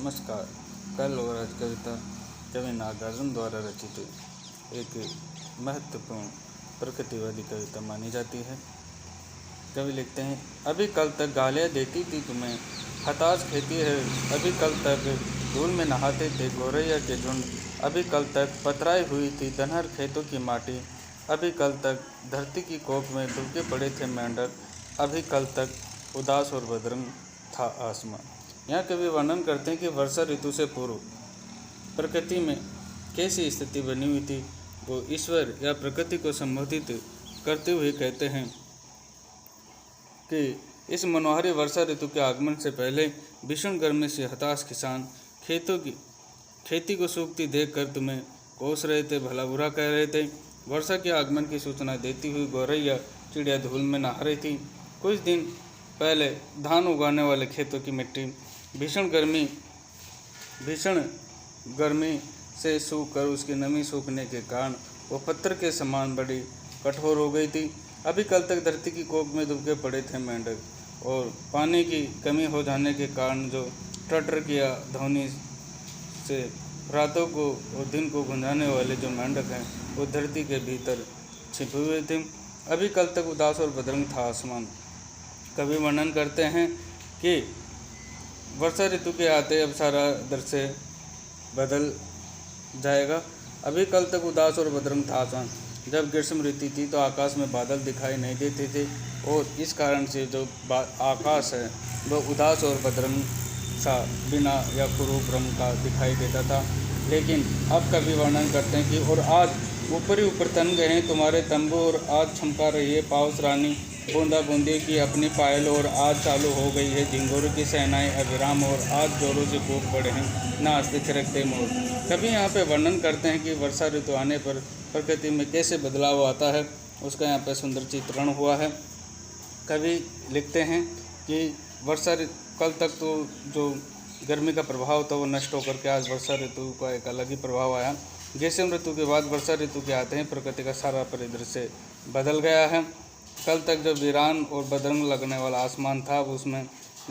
नमस्कार। कल और आज कविता कवि नागार्जुन द्वारा रचित एक महत्वपूर्ण प्रकृतिवादी कविता मानी जाती है। कवि लिखते हैं, अभी कल तक गालियाँ देती थी तुम्हें, हताश खेती है। अभी कल तक धूल में नहाते थे गौरैया के झुंड। अभी कल तक पथराई हुई थी धनहर खेतों की माटी। अभी कल तक धरती की कोख में डूबे पड़े थे मेंढक। अभी कल तक उदास और बदरंग था आसमान। यहाँ कवि वर्णन करते हैं कि वर्षा ऋतु से पूर्व प्रकृति में कैसी स्थिति बनी हुई थी। वो ईश्वर या प्रकृति को संबोधित करते हुए कहते हैं कि इस मनोहारी वर्षा ऋतु के आगमन से पहले भीषण गर्मी से हताश किसान खेती को सूखती देखकर तुम्हें कोस रहे थे, भला बुरा कह रहे थे। वर्षा के आगमन की सूचना देती हुई गौरैया चिड़िया धूल में नहा रही थी। कुछ दिन पहले धान उगाने वाले खेतों की मिट्टी भीषण गर्मी से सूख कर उसकी नमी सूखने के कारण वो पत्थर के समान बड़ी कठोर हो गई थी। अभी कल तक धरती की कोख में दुबके पड़े थे मेंढक और पानी की कमी हो जाने के कारण जो टटर किया ध्वनि से रातों को और दिन को गुंजाने वाले जो मेंढक हैं वो धरती के भीतर छिपे हुए थे। अभी कल तक उदास और बदरंग था आसमान। कवि वर्णन करते हैं कि वर्षा ऋतु के आते अब सारा दृश्य बदल जाएगा। अभी कल तक उदास और बदरंग था आसमान। जब ग्रीष्म ऋतु थी तो आकाश में बादल दिखाई नहीं देते थे और इस कारण से जो आकाश है वह उदास और बदरंग सा बिना या कुरूप रंग का दिखाई देता था। लेकिन अब कवि वर्णन करते हैं कि और आज ऊपर ही ऊपर तन गए हैं तुम्हारे तंबू और आज छमका रही है पाउस रानी बूंदा बूंदी की अपनी पायल और आज चालू हो गई है झिंगोरों की सेनाएं अविराम और आज जोरों से कूद पड़े हैं नाचते थिरकते मोर। कभी यहाँ पे वर्णन करते हैं कि वर्षा ऋतु आने पर प्रकृति में कैसे बदलाव आता है, उसका यहाँ पे सुंदर चित्रण हुआ है। कवि लिखते हैं कि कल तक तो जो गर्मी का प्रभाव था वो नष्ट होकर के आज वर्षा ऋतु का एक अलग ही प्रभाव आया। ग्रीष्म ऋतु के बाद वर्षा ऋतु के आते हैं प्रकृति का सारा परिदृश्य बदल गया है। कल तक जो वीरान और बदरंग लगने वाला आसमान था उसमें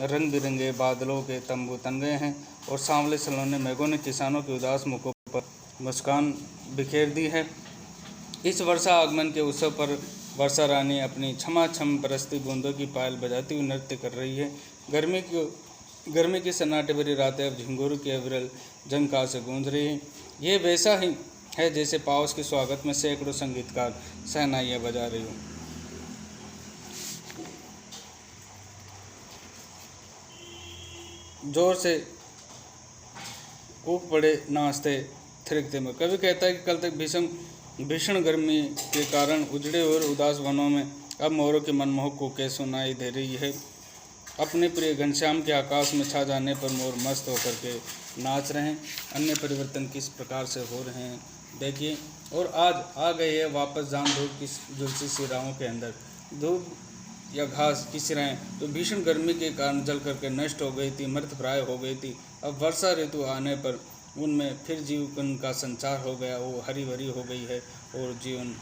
रंग बिरंगे बादलों के तंबू तन गए हैं और सांवले सलोने मेघों ने किसानों के उदास मुखों पर मुस्कान बिखेर दी है। इस वर्षा आगमन के उत्सव पर वर्षा रानी अपनी छमाछम बरसती बूंदों की पायल बजाती हुई नृत्य कर रही है। गर्मी की सन्नाटे भरी रातें अब झिंगुर की अविरल झंकार से गूंज रही है। ये वैसा ही है जैसे पाउस के स्वागत में सैकड़ों संगीतकार शहनाइयाँ बजा रही हो। जोर से कूद पड़े नाचते थिरकते में। कवि कहता है कि कल तक भीषण गर्मी के कारण उजड़े और उदास वनों में अब मोरों की मनमोहक कूकें सुनाई दे रही है। अपने प्रिय घनश्याम के आकाश में छा जाने पर मोर मस्त होकर के नाच रहे हैं। अन्य परिवर्तन किस प्रकार से हो रहे हैं देखिए। और आज आ गई है वापस जान धूप की झुलसी सी राहों के अंदर। धूप या घास की सिराएँ तो भीषण गर्मी के कारण जल करके नष्ट हो गई थी, मृतप्राय हो गई थी। अब वर्षा ऋतु आने पर उनमें फिर जीवन का संचार हो गया, वो हरी भरी हो गई है और जीवन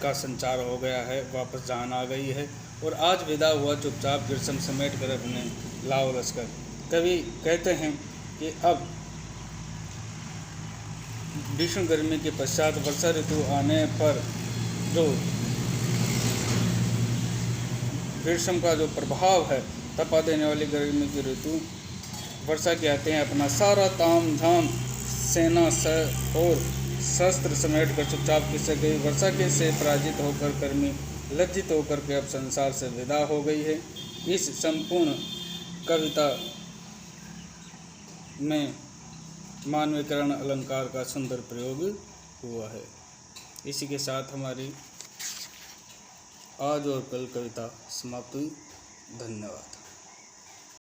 का संचार हो गया है, वापस जान आ गई है। और आज विदा हुआ चुपचाप ग्रीष्म समेट कर अपने लाव लश्कर। कवि कहते हैं कि अब भीषण गर्मी के पश्चात वर्षा ऋतु आने पर जो ग्रीष्म का जो प्रभाव है तपा देने वाली गर्मी की ऋतु वर्षा के आते हैं अपना सारा ताम झाम सेना और शस्त्र समेट कर चुपचाप खिसक गई। वर्षा के से पराजित होकर गर्मी लज्जित होकर के अब संसार से विदा हो गई है। इस संपूर्ण कविता में मानवीकरण अलंकार का सुंदर प्रयोग हुआ है। इसी के साथ हमारी आज और कल कविता समाप्त हुई। धन्यवाद।